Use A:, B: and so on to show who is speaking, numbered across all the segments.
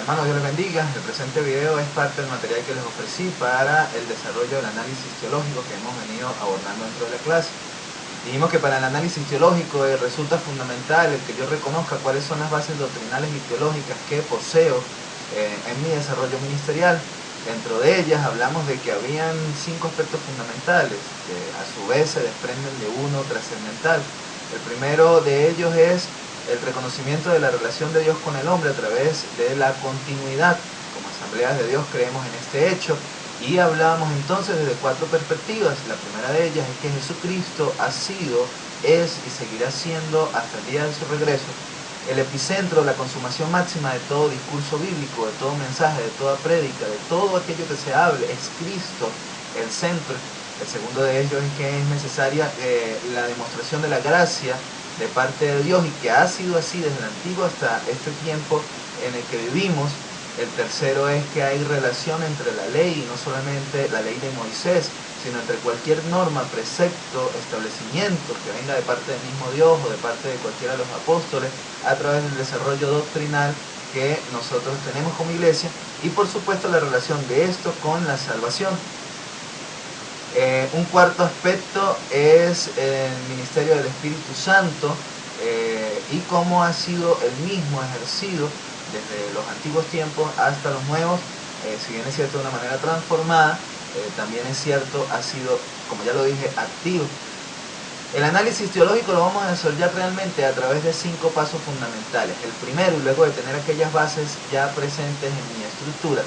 A: Hermanos, Dios les bendiga. El presente video es parte del material que les ofrecí para el desarrollo del análisis teológico que hemos venido abordando dentro de la clase. Dijimos que para el análisis teológico resulta fundamental el que yo reconozca cuáles son las bases doctrinales y teológicas que poseo en mi desarrollo ministerial. Dentro de ellas hablamos de que habían 5 aspectos fundamentales que a su vez se desprenden de uno trascendental. El primero de ellos es el reconocimiento de la relación de Dios con el hombre a través de la continuidad. Como Asambleas de Dios creemos en este hecho y hablábamos entonces desde 4 perspectivas. La primera de ellas es que Jesucristo ha sido, es y seguirá siendo hasta el día de su regreso el epicentro, la consumación máxima de todo discurso bíblico, de todo mensaje, de toda prédica, de todo aquello que se hable. Es Cristo el centro. El segundo de ellos es que es necesaria la demostración de la gracia de parte de Dios y que ha sido así desde el antiguo hasta este tiempo en el que vivimos. El tercero es que hay relación entre la ley, y no solamente la ley de Moisés, sino entre cualquier norma, precepto, establecimiento que venga de parte del mismo Dios o de parte de cualquiera de los apóstoles a través del desarrollo doctrinal que nosotros tenemos como iglesia, y por supuesto la relación de esto con la salvación. Un cuarto aspecto es el ministerio del Espíritu Santo y cómo ha sido el mismo ejercido desde los antiguos tiempos hasta los nuevos. Si bien es cierto de una manera transformada, también es cierto, ha sido, como ya lo dije, activo. El análisis teológico lo vamos a desarrollar realmente a través de 5 pasos fundamentales. El primero, y luego de tener aquellas bases ya presentes en mi estructura,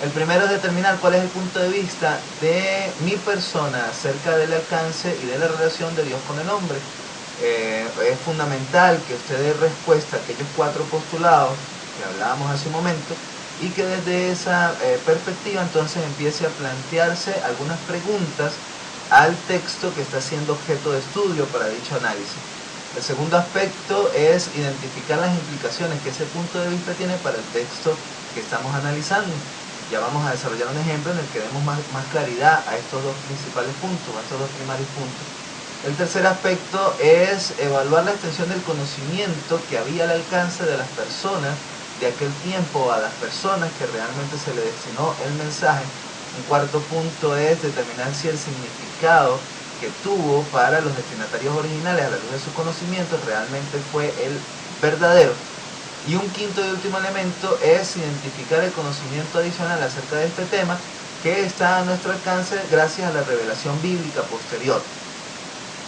A: el primero es determinar cuál es el punto de vista de mi persona acerca del alcance y de la relación de Dios con el hombre. Es fundamental que usted dé respuesta a aquellos 4 postulados que hablábamos hace un momento y que desde esa perspectiva entonces empiece a plantearse algunas preguntas al texto que está siendo objeto de estudio para dicho análisis. El segundo aspecto es identificar las implicaciones que ese punto de vista tiene para el texto que estamos analizando. Ya vamos a desarrollar un ejemplo en el que demos más claridad a estos 2 principales puntos, a estos 2 primarios puntos. El tercer aspecto es evaluar la extensión del conocimiento que había al alcance de las personas de aquel tiempo, a las personas que realmente se le destinó el mensaje. Un cuarto punto es determinar si el significado que tuvo para los destinatarios originales a la luz de sus conocimientos realmente fue el verdadero. Y un quinto y último elemento es identificar el conocimiento adicional acerca de este tema que está a nuestro alcance gracias a la revelación bíblica posterior.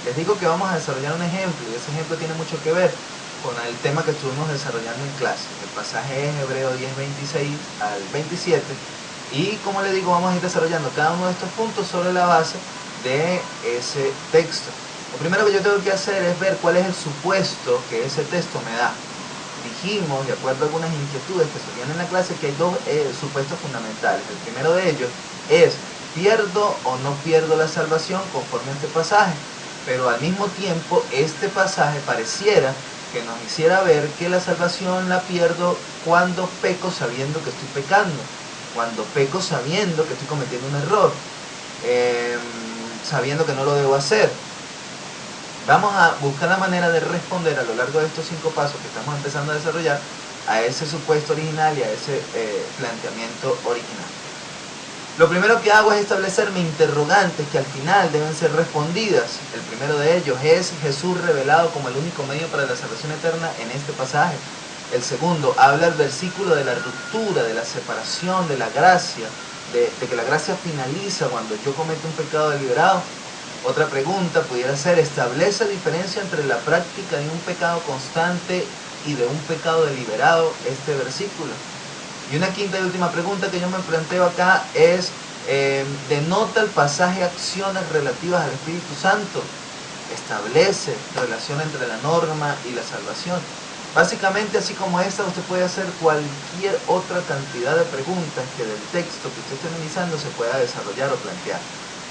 A: Les digo que vamos a desarrollar un ejemplo, y ese ejemplo tiene mucho que ver con el tema que estuvimos desarrollando en clase. El pasaje es Hebreo 10, 26 al 27, y como les digo, vamos a ir desarrollando cada uno de estos puntos sobre la base de ese texto. Lo primero que yo tengo que hacer es ver cuál es el supuesto que ese texto me da. Dijimos, de acuerdo a algunas inquietudes que surgían en la clase, que hay 2 supuestos fundamentales. El primero de ellos es, ¿pierdo o no pierdo la salvación conforme a este pasaje? Pero al mismo tiempo, este pasaje pareciera que nos hiciera ver que la salvación la pierdo cuando peco sabiendo que estoy pecando, cuando peco sabiendo que estoy cometiendo un error, sabiendo que no lo debo hacer. Vamos a buscar la manera de responder a lo largo de estos 5 pasos que estamos empezando a desarrollar a ese supuesto original y a ese planteamiento original. Lo primero que hago es establecerme interrogantes que al final deben ser respondidas. El primero de ellos es Jesús revelado como el único medio para la salvación eterna en este pasaje. El segundo, habla el versículo de la ruptura, de la separación, de la gracia, de que la gracia finaliza cuando yo cometo un pecado deliberado. Otra pregunta pudiera ser, ¿establece diferencia entre la práctica de un pecado constante y de un pecado deliberado este versículo? Y una quinta y última pregunta que yo me planteo acá es, ¿denota el pasaje acciones relativas al Espíritu Santo? ¿Establece relación entre la norma y la salvación? Básicamente, así como esta, usted puede hacer cualquier otra cantidad de preguntas que del texto que usted esté analizando se pueda desarrollar o plantear.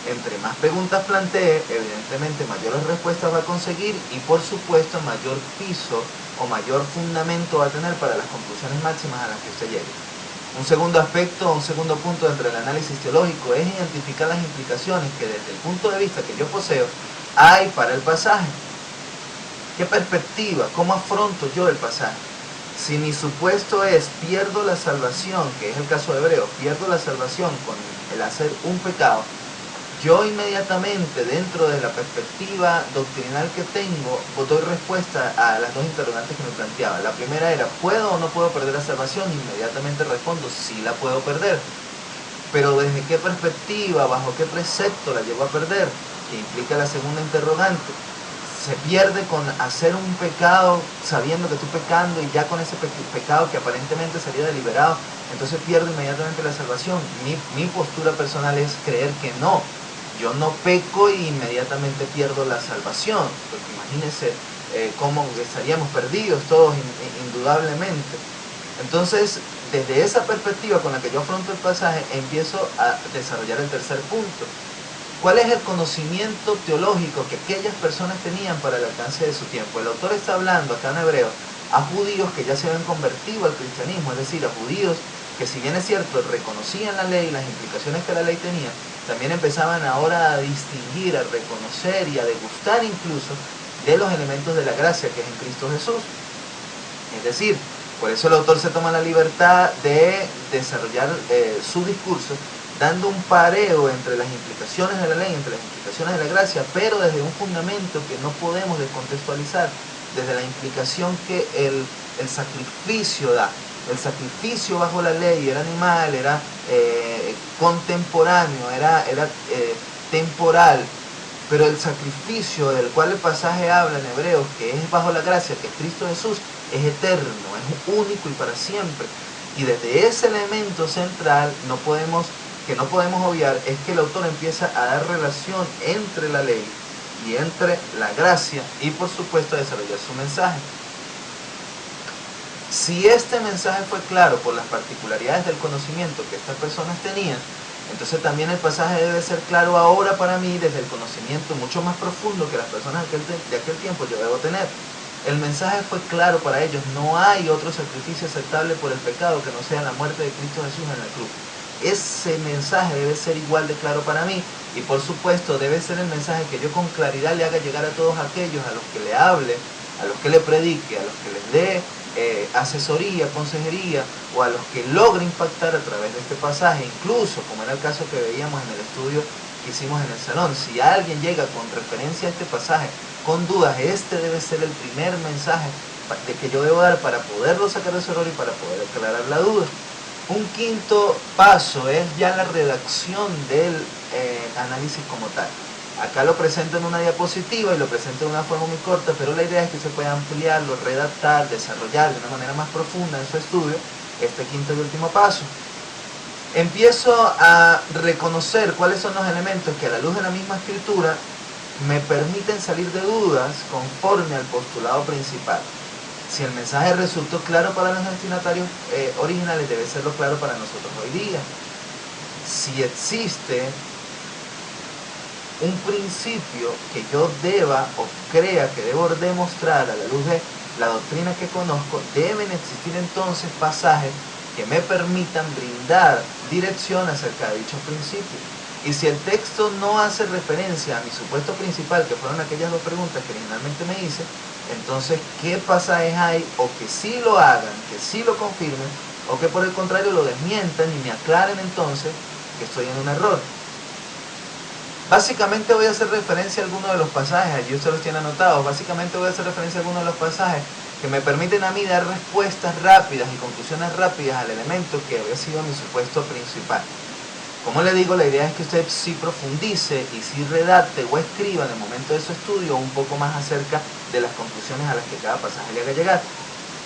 A: Entre más preguntas plantee, evidentemente mayores respuestas va a conseguir y por supuesto mayor piso o mayor fundamento va a tener para las conclusiones máximas a las que usted llegue. Un segundo aspecto, un segundo punto dentro del análisis teológico es identificar las implicaciones que desde el punto de vista que yo poseo hay para el pasaje. ¿Qué perspectiva? ¿Cómo afronto yo el pasaje? Si mi supuesto es pierdo la salvación, que es el caso de Hebreos, pierdo la salvación con el hacer un pecado, yo inmediatamente, dentro de la perspectiva doctrinal que tengo, doy respuesta a las dos interrogantes que me planteaba. La primera era, ¿puedo o no puedo perder la salvación? Inmediatamente respondo, sí la puedo perder. Pero ¿desde qué perspectiva, bajo qué precepto la llevo a perder? Que implica la segunda interrogante. Se pierde con hacer un pecado sabiendo que estoy pecando y ya con ese pecado que aparentemente sería deliberado, entonces pierdo inmediatamente la salvación. Mi postura personal es creer que no. Yo no peco y inmediatamente pierdo la salvación, porque imagínense cómo estaríamos perdidos todos indudablemente. Entonces, desde esa perspectiva con la que yo afronto el pasaje, empiezo a desarrollar el tercer punto. ¿Cuál es el conocimiento teológico que aquellas personas tenían para el alcance de su tiempo? El autor está hablando acá en Hebreo a judíos que ya se habían convertido al cristianismo, es decir, a judíos que, si bien es cierto, reconocían la ley, las implicaciones que la ley tenía, también empezaban ahora a distinguir, a reconocer y a degustar incluso de los elementos de la gracia que es en Cristo Jesús. Es decir, por eso el autor se toma la libertad de desarrollar su discurso dando un pareo entre las implicaciones de la ley, entre las implicaciones de la gracia, pero desde un fundamento que no podemos descontextualizar, desde la implicación que el sacrificio da. El sacrificio bajo la ley era animal, era contemporáneo, era temporal, pero el sacrificio del cual el pasaje habla en Hebreos, que es bajo la gracia, que es Cristo Jesús, es eterno, es único y para siempre. Y desde ese elemento central que no podemos obviar, es que el autor empieza a dar relación entre la ley y entre la gracia y por supuesto a desarrollar su mensaje. Si este mensaje fue claro por las particularidades del conocimiento que estas personas tenían, entonces también el pasaje debe ser claro ahora para mí desde el conocimiento mucho más profundo que las personas de aquel tiempo yo debo tener. El mensaje fue claro para ellos, no hay otro sacrificio aceptable por el pecado que no sea la muerte de Cristo Jesús en la cruz. Ese mensaje debe ser igual de claro para mí y por supuesto debe ser el mensaje que yo con claridad le haga llegar a todos aquellos a los que le hable, a los que le predique, a los que les dé asesoría, consejería o a los que logre impactar a través de este pasaje, incluso como era el caso que veíamos en el estudio que hicimos en el salón. Si alguien llega con referencia a este pasaje con dudas, este debe ser el primer mensaje de que yo debo dar para poderlo sacar de su error y para poder aclarar la duda. Un quinto paso es ya la redacción del análisis como tal. Acá lo presento en una diapositiva y lo presento de una forma muy corta, pero la idea es que se pueda ampliarlo, redactar, desarrollar de una manera más profunda en su estudio este quinto y último paso. Empiezo a reconocer cuáles son los elementos que a la luz de la misma escritura me permiten salir de dudas conforme al postulado principal. Si el mensaje resultó claro para los destinatarios originales, debe serlo claro para nosotros hoy día. Si existe un principio que yo deba o crea que debo demostrar a la luz de la doctrina que conozco, deben existir entonces pasajes que me permitan brindar dirección acerca de dichos principios. Y si el texto no hace referencia a mi supuesto principal, que fueron aquellas dos preguntas que originalmente me hice, entonces, ¿qué pasajes hay o que sí lo hagan, que sí lo confirmen, o que por el contrario lo desmientan y me aclaren entonces que estoy en un error? Básicamente voy a hacer referencia a algunos de los pasajes, allí ustedes los tienen anotados, básicamente voy a hacer referencia a algunos de los pasajes que me permiten a mí dar respuestas rápidas y conclusiones rápidas al elemento que había sido mi supuesto principal. Como le digo, la idea es que usted sí profundice y sí redacte o escriba en el momento de su estudio un poco más acerca de las conclusiones a las que cada pasaje le haga llegar.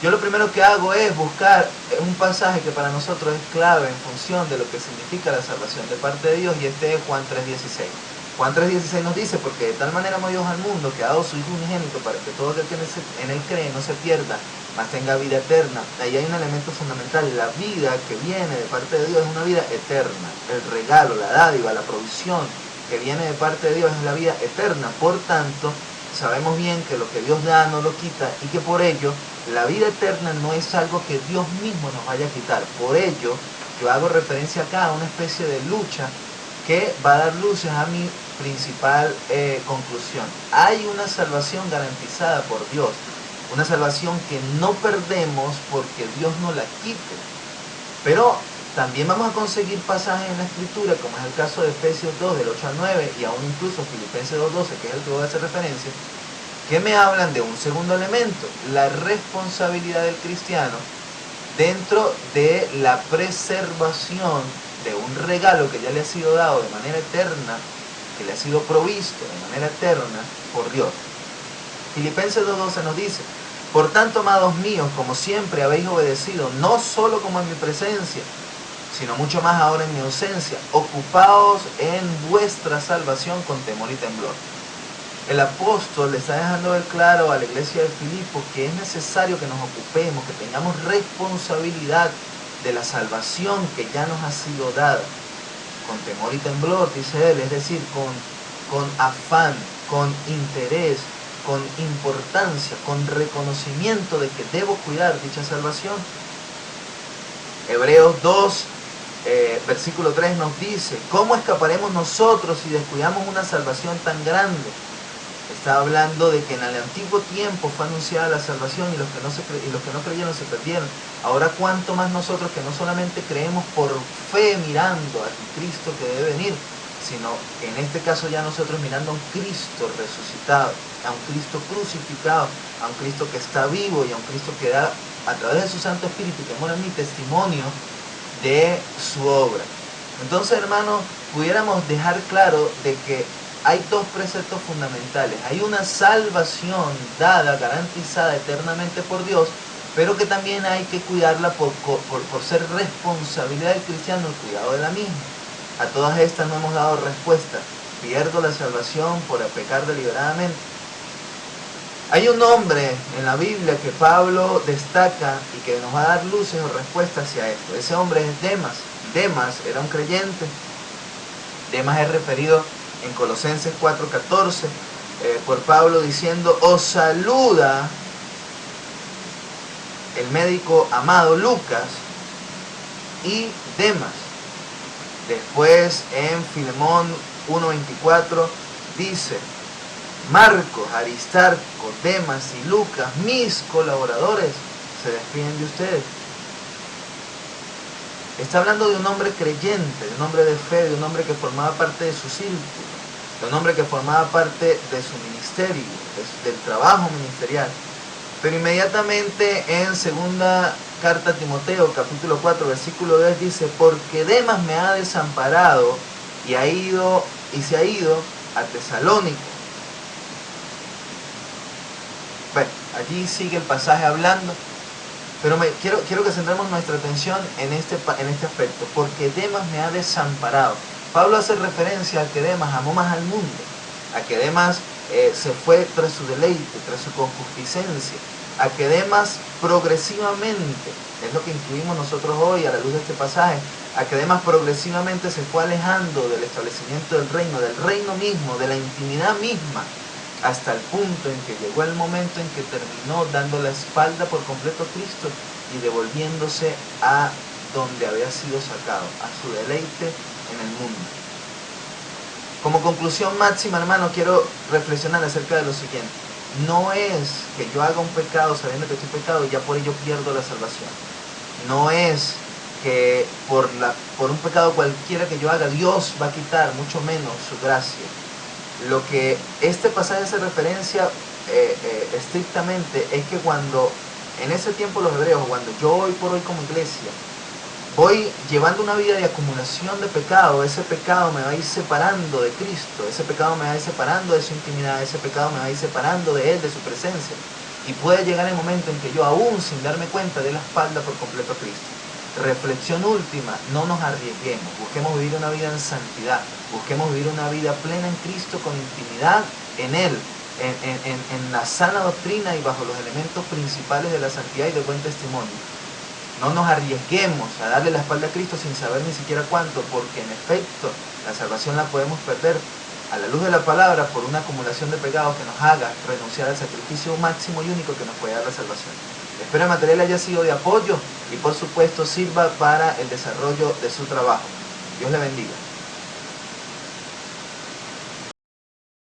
A: Yo lo primero que hago es buscar un pasaje que para nosotros es clave en función de lo que significa la salvación de parte de Dios, y este es Juan 3:16. Juan 3:16 nos dice: porque de tal manera amó Dios al mundo que ha dado su Hijo unigénito para que todo aquel que en él cree no se pierda, mas tenga vida eterna. Ahí hay un elemento fundamental: la vida que viene de parte de Dios es una vida eterna. El regalo, la dádiva, la provisión que viene de parte de Dios es la vida eterna. Por tanto, sabemos bien que lo que Dios da no lo quita, y que por ello la vida eterna no es algo que Dios mismo nos vaya a quitar. Por ello yo hago referencia acá a una especie de lucha que va a dar luces a mi principal conclusión. Hay una salvación garantizada por Dios, Una salvación que no perdemos porque Dios no la quite. Pero también vamos a conseguir pasajes en la Escritura, como es el caso de Efesios 2, del 8 al 9, y aún incluso Filipenses 2:12, que es el que voy a hacer referencia, que me hablan de un segundo elemento, la responsabilidad del cristiano dentro de la preservación de un regalo que ya le ha sido dado de manera eterna, que le ha sido provisto de manera eterna por Dios. Filipenses 2:12 nos dice: por tanto, amados míos, como siempre habéis obedecido, no solo como en mi presencia, sino mucho más ahora en mi ausencia, ocupaos en vuestra salvación con temor y temblor. El apóstol le está dejando ver claro a la iglesia de Filipo que es necesario que nos ocupemos, que tengamos responsabilidad de la salvación que ya nos ha sido dada. Con temor y temblor, dice él, es decir, con afán, con interés, con importancia, con reconocimiento de que debo cuidar dicha salvación. Hebreos 2, versículo 3 nos dice: ¿cómo escaparemos nosotros si descuidamos una salvación tan grande? Está hablando de que en el antiguo tiempo fue anunciada la salvación y los que no creyeron se perdieron. Ahora cuánto más nosotros, que no solamente creemos por fe mirando a Cristo que debe venir, sino que en este caso ya nosotros mirando a un Cristo resucitado, a un Cristo crucificado, a un Cristo que está vivo y a un Cristo que da a través de su Santo Espíritu, que mora en mi testimonio de su obra. Entonces, hermanos, pudiéramos dejar claro de que hay dos preceptos fundamentales. Hay una salvación dada, garantizada eternamente por Dios, pero que también hay que cuidarla por ser responsabilidad del cristiano el cuidado de la misma. A todas estas no hemos dado respuesta. Pierdo la salvación por pecar deliberadamente. Hay un hombre en la Biblia que Pablo destaca y que nos va a dar luces o respuestas hacia esto. Ese hombre es Demas. Demas era un creyente. Demas es referido en Colosenses 4:14 por Pablo diciendo: os saluda el médico amado Lucas y Demas. Después en Filemón 1:24 dice: Marcos, Aristarco, Demas y Lucas, mis colaboradores, se despiden de ustedes. Está hablando de un hombre creyente, de un hombre de fe, de un hombre que formaba parte de su círculo, de un hombre que formaba parte de su ministerio, del trabajo ministerial. Pero inmediatamente en segunda carta a Timoteo, capítulo 4, versículo 10 dice: porque Demas me ha desamparado y se ha ido a Tesalónica. Bueno, allí sigue el pasaje hablando, pero quiero que centremos nuestra atención en este aspecto. Porque Demas me ha desamparado. Pablo hace referencia a que Demas amó más al mundo, a que Demas se fue tras su deleite, tras su concupiscencia, a que Demas progresivamente, es lo que incluimos nosotros hoy a la luz de este pasaje, a que Demas progresivamente se fue alejando del establecimiento del reino mismo, de la intimidad misma, hasta el punto en que llegó el momento en que terminó dando la espalda por completo a Cristo y devolviéndose a donde había sido sacado, a su deleite en el mundo. Como conclusión máxima, hermano, quiero reflexionar acerca de lo siguiente. No es que yo haga un pecado sabiendo que estoy pecado y ya por ello pierdo la salvación. No es que por un pecado cualquiera que yo haga, Dios va a quitar, mucho menos, su gracia. Lo que este pasaje hace referencia estrictamente es que cuando en ese tiempo los hebreos, cuando yo hoy por hoy como iglesia voy llevando una vida de acumulación de pecado, ese pecado me va a ir separando de Cristo, ese pecado me va a ir separando de su intimidad, ese pecado me va a ir separando de Él, de su presencia, y puede llegar el momento en que yo, aún sin darme cuenta, dé la espalda por completo a Cristo. Reflexión última: no nos arriesguemos, busquemos vivir una vida en santidad, busquemos vivir una vida plena en Cristo, con intimidad en Él, en la sana doctrina y bajo los elementos principales de la santidad y del buen testimonio. No nos arriesguemos a darle la espalda a Cristo sin saber ni siquiera cuánto, porque en efecto la salvación la podemos perder a la luz de la palabra por una acumulación de pecados que nos haga renunciar al sacrificio máximo y único que nos puede dar la salvación. Espero el material haya sido de apoyo y por supuesto sirva para el desarrollo de su trabajo. Dios le bendiga.